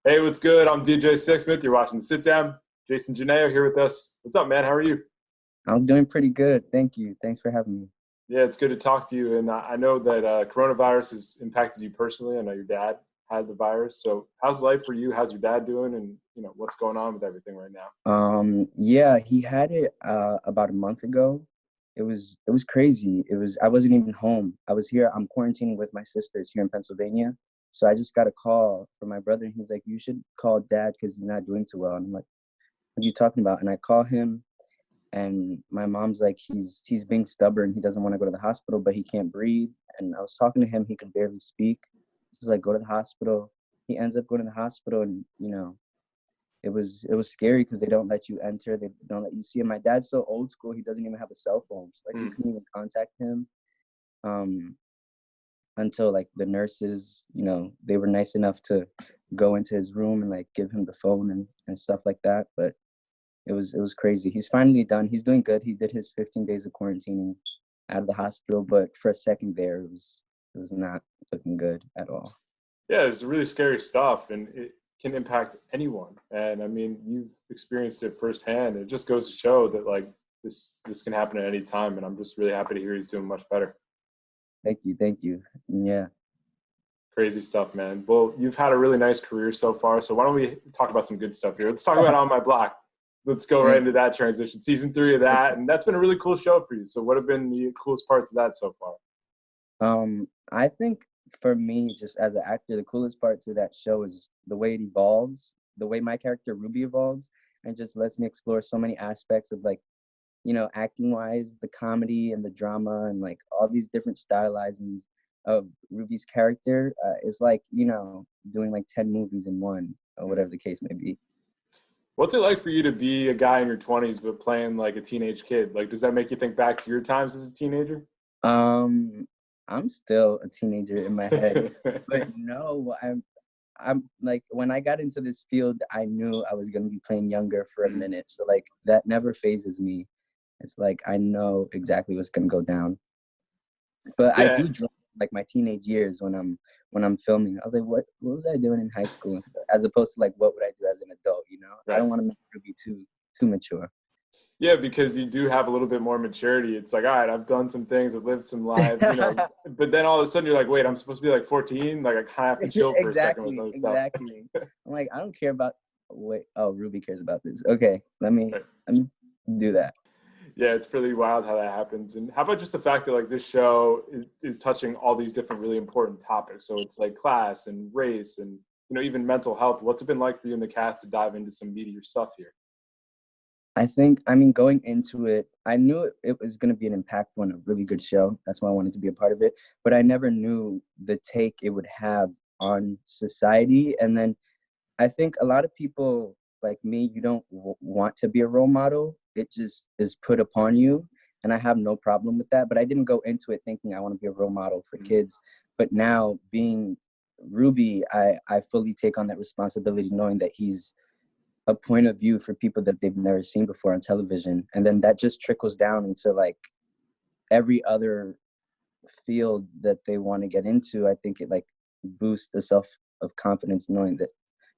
Hey, what's good? I'm DJ Sixsmith. You're watching The Sit Down. Jason Genao here with us. What's up, man? How are you? I'm doing pretty good. Thank you. Thanks for having me. Yeah, it's good to talk to you. And I know that coronavirus has impacted you personally. I know your dad had the virus. So, how's life for you? How's your dad doing? And what's going on with everything right now? Yeah, he had it about a month ago. It was crazy. I wasn't even home. I was here. I'm quarantining with my sisters here in Pennsylvania. So I just got a call from my brother, and he's like, "You should call dad because he's not doing too well." And I'm like, "What are you talking about?" And I call him, and my mom's like, "He's being stubborn. He doesn't want to go to the hospital, but he can't breathe." And I was talking to him. He could barely speak. He's like, "Go to the hospital." He ends up going to the hospital, and it was scary because they don't let you enter. They don't let you see him. My dad's so old school. He doesn't even have a cell phone. So, like, you Mm. couldn't even contact him um, until like the nurses, they were nice enough to go into his room and like give him the phone and stuff like that. But it was crazy. He's finally done. He's doing good. He did his 15 days of quarantining out of the hospital, but for a second there, it was not looking good at all. Yeah, it's really scary stuff, and it can impact anyone. And I mean, you've experienced it firsthand. It just goes to show that this can happen at any time. And I'm just really happy to hear he's doing much better. Thank you. Yeah. Crazy stuff, man. Well, you've had a really nice career so far. So why don't we talk about some good stuff here? Let's talk about On My Block. Let's go right Mm, into that transition. Season 3 of that, okay. and that's been a really cool show for you. So what have been the coolest parts of that so far? I think for me, just as an actor, the coolest parts of that show is the way it evolves, the way my character Ruby evolves, and just lets me explore so many aspects of, like, acting wise, the comedy and the drama and like all these different stylizings of Ruby's character is like, doing like 10 movies in one or Hmm. whatever the case may be. What's it like for you to be a guy in your 20s but playing like a teenage kid? Like, does that make you think back to your times as a teenager? Um, I'm still a teenager in my head, but no, I'm like, when I got into this field, I knew I was going to be playing younger for a Hmm. minute. So like that never phases me. It's like I know exactly what's going to go down. But I Yeah, do dream like my teenage years when I'm filming. I was like, what was I doing in high school and stuff, as opposed to like what would I do as an adult, I right. don't want to make it be too mature. Yeah, because you do have a little bit more maturity. It's like, all right, I've done some things, I've lived some lives. But then all of a sudden you're like, wait, I'm supposed to be like 14? Like, I kind of have to chill for a second with Exactly, some stuff. exactly. I'm like, I don't care about wait, oh, Ruby cares about this. Okay, let me Right. let me do that. Yeah, it's pretty wild how that happens. And how about just the fact that like this show is touching all these different really important topics? So it's like class and race and even mental health. What's it been like for you and the cast to dive into some meatier stuff here? I mean, going into it, I knew it was going to be an impactful and a really good show. That's why I wanted to be a part of it. But I never knew the take it would have on society. And then I think a lot of people like me, you don't want to be a role model. It just is put upon you. And I have no problem with that. But I didn't go into it thinking I want to be a role model for Mhm. kids. But now being Ruby, I fully take on that responsibility, knowing that he's a point of view for people that they've never seen before on television. And then that just trickles down into like every other field that they want to get into. I think it like boosts the self of confidence knowing that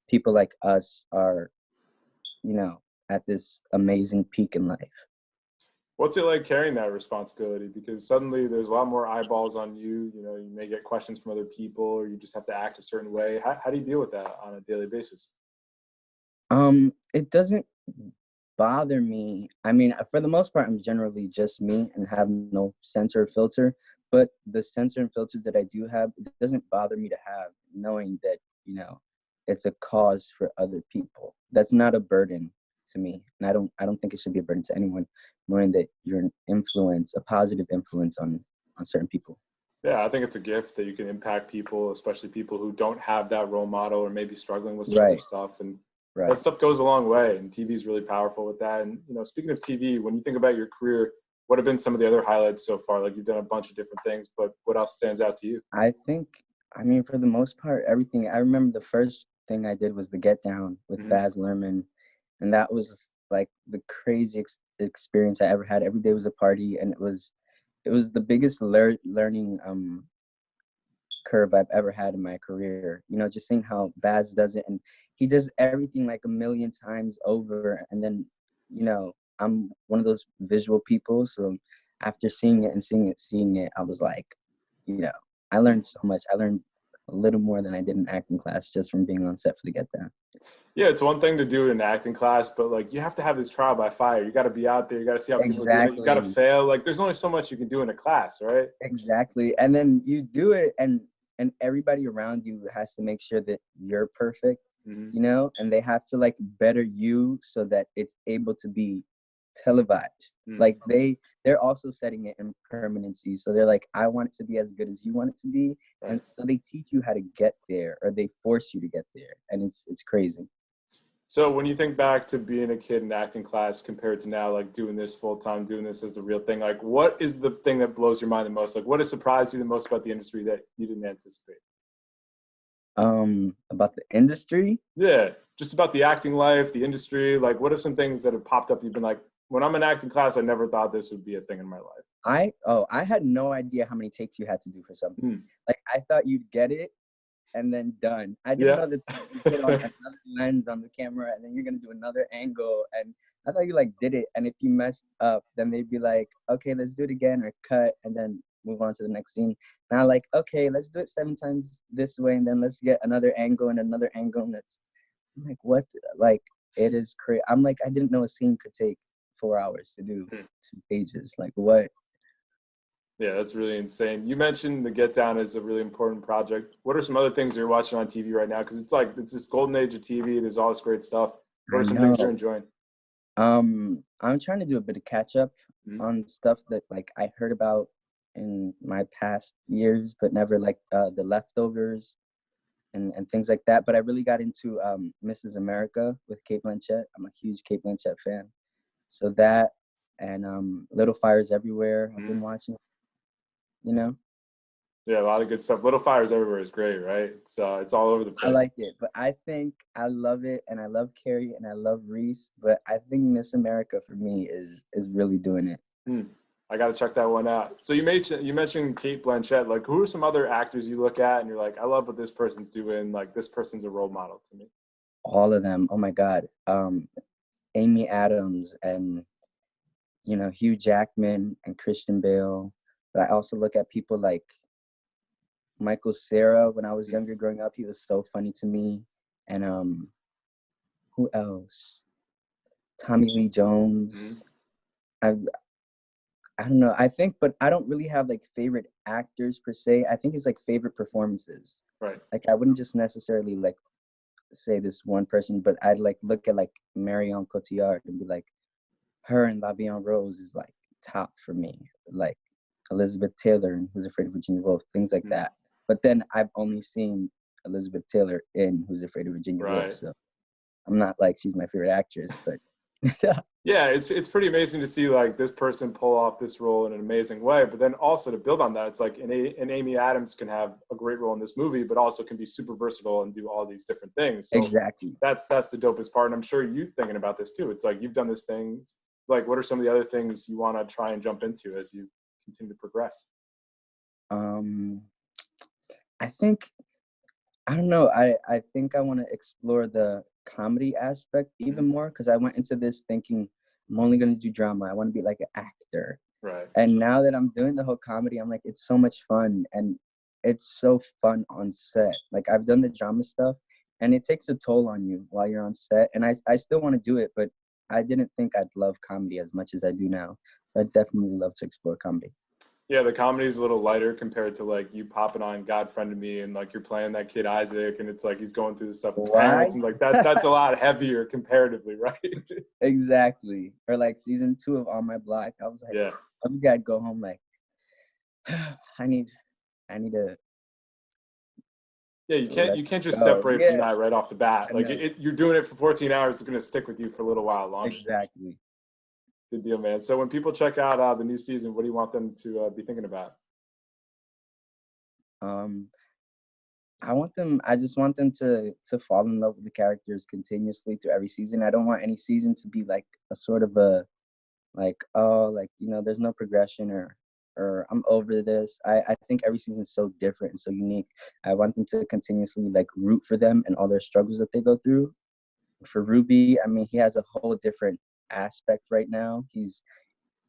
people like us are, you know, at this amazing peak in life. What's it like carrying that responsibility? Because suddenly there's a lot more eyeballs on you. You may get questions from other people, or you just have to act a certain way. How do you deal with that on a daily basis? It doesn't bother me. I mean, for the most part, I'm generally just me and have no censor or filter. But the censor and filters that I do have, it doesn't bother me to have, knowing that, it's a cause for other people. That's not a burden to me. And I don't think it should be a burden to anyone, knowing that you're an influence, a positive influence on certain people. Yeah, I think it's a gift that you can impact people, especially people who don't have that role model or maybe struggling with some other Right, stuff. And that right. stuff goes a long way. And TV is really powerful with that. And speaking of TV, when you think about your career, what have been some of the other highlights so far? Like, you've done a bunch of different things, but what else stands out to you? I think, I mean, for the most part, everything. I remember the first thing I did was the Get Down with Hmm. Baz Luhrmann, and that was like the craziest experience I ever had. Every day was a party, and it was the biggest learning curve I've ever had in my career. You know, just seeing how Baz does it, and he does everything like a million times over. And then, you know, I'm one of those visual people, so after seeing it and seeing it, I was like, you know, I learned so much. I learned a little more than I did in acting class just from being on set for the Get Down. Yeah, it's one thing to do in acting class, but like you have to have this trial by fire. You got to be out there. You got to see how people are doing it. You got to fail. Like there's only so much you can do in a class, right? Exactly. And then you do it, and everybody around you has to make sure that you're perfect, you know, and they have to like better you so that it's able to be televised. Like they're also setting it in permanency. So they're like, I want it to be as good as you want it to be. Right. And so they teach you how to get there, or they force you to get there. And it's crazy. So when you think back to being a kid in acting class compared to now, like doing this full time, doing this as the real thing, like what is the thing that blows your mind the most? Like what has surprised you the most about the industry that you didn't anticipate? About the industry? Yeah, just about the acting life, the industry. Like what are some things that have popped up you've been like, when I'm in acting class, I never thought this would be a thing in my life? I had no idea how many takes you had to do for something. Like I thought you'd get it and then done. I didn't know that you put on another lens on the camera and then you're gonna do another angle. And I thought you like did it. And if you messed up, then they'd be like, okay, let's do it again, or cut, and then move on to the next scene. And I'm like, okay, let's do it 7 times this way, and then let's get another angle and another angle. And I'm like, what? Like it is crazy. I'm like, I didn't know a scene could take 4 hours to do 2 pages. Like what? Yeah, that's really insane. You mentioned the Get Down is a really important project. What are some other things you're watching on TV right now? Because it's like it's this golden age of TV. There's all this great stuff. What are some things you're enjoying? I'm trying to do a bit of catch up on stuff that like I heard about in my past years, but never like The Leftovers and things like that. But I really got into Mrs. America with Kate Blanchett. I'm a huge Kate Blanchett fan. So that and Little Fires Everywhere I've been watching. You know? Yeah, a lot of good stuff. Little Fires Everywhere is great, right? It's all over the place. I like it, but I think I love it, and I love Carrie, and I love Reese, but I think Miss America for me is really doing it. I got to check that one out. So you mentioned Kate Blanchett. Like, who are some other actors you look at and you're like, I love what this person's doing. Like, this person's a role model to me. All of them. Oh my God. Amy Adams and Hugh Jackman and Christian Bale. But I also look at people like Michael Cera. When I was younger growing up, he was so funny to me. And who else? Tommy Lee Jones. I don't know. But I don't really have like favorite actors per se. I think it's like favorite performances. Right. Like I wouldn't just necessarily like say this one person, but I'd like look at like Marion Cotillard and be like, her and La Vie en Rose is like top for me. Like Elizabeth Taylor and Who's Afraid of Virginia Woolf, things like that. But then I've only seen Elizabeth Taylor in Who's Afraid of Virginia Woolf, so I'm not like she's my favorite actress, but yeah, it's pretty amazing to see like this person pull off this role in an amazing way. But then also to build on that, it's like an Amy Adams can have a great role in this movie, but also can be super versatile and do all these different things. So exactly. That's the dopest part. And I'm sure you're thinking about this too. It's like you've done this thing. Like, what are some of the other things you want to try and jump into as you continue to progress? I think, I don't know. I think I want to explore the comedy aspect even more, because I went into this thinking I'm only going to do drama. I want to be like an actor. Right. And now that I'm doing the whole comedy, I'm like, it's so much fun. And it's so fun on set. Like I've done the drama stuff and it takes a toll on you while you're on set. And I still want to do it, but I didn't think I'd love comedy as much as I do now. So I definitely love to explore comedy. Yeah, the comedy is a little lighter compared to like you popping on God Friended Me and like you're playing that kid Isaac and it's like he's going through the stuff with his parents and like that's a lot heavier comparatively, right? Exactly. Or like season 2 of On My Block, I was like, yeah, I'm gonna go home like I need to. Yeah, you can't just separate from that right off the bat. Like you're doing it for 14 hours, it's gonna stick with you for a little while longer. Exactly. Good deal, man. So when people check out the new season, what do you want them to be thinking about? I just want them to fall in love with the characters continuously through every season. I don't want any season to be like a sort of a like, oh, like, there's no progression, or or I'm over this. I think every season is so different and so unique. I want them to continuously like root for them and all their struggles that they go through. For Ruby, I mean, he has a whole different aspect right now. He's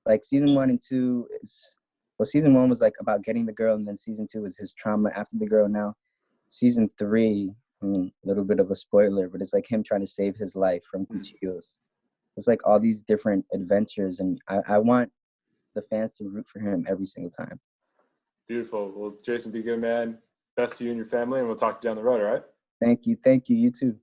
like season 1 and 2 is, well, season 1 was like about getting the girl, and then season 2 was his trauma after the girl. Now season 3, I mean, a little bit of a spoiler, but it's like him trying to save his life from cuchillos. It's like all these different adventures, and I want the fans to root for him every single time. Beautiful. Well, Jason, be good, man. Best to you and your family, and we'll talk to you down the road, all right? Thank you. You too.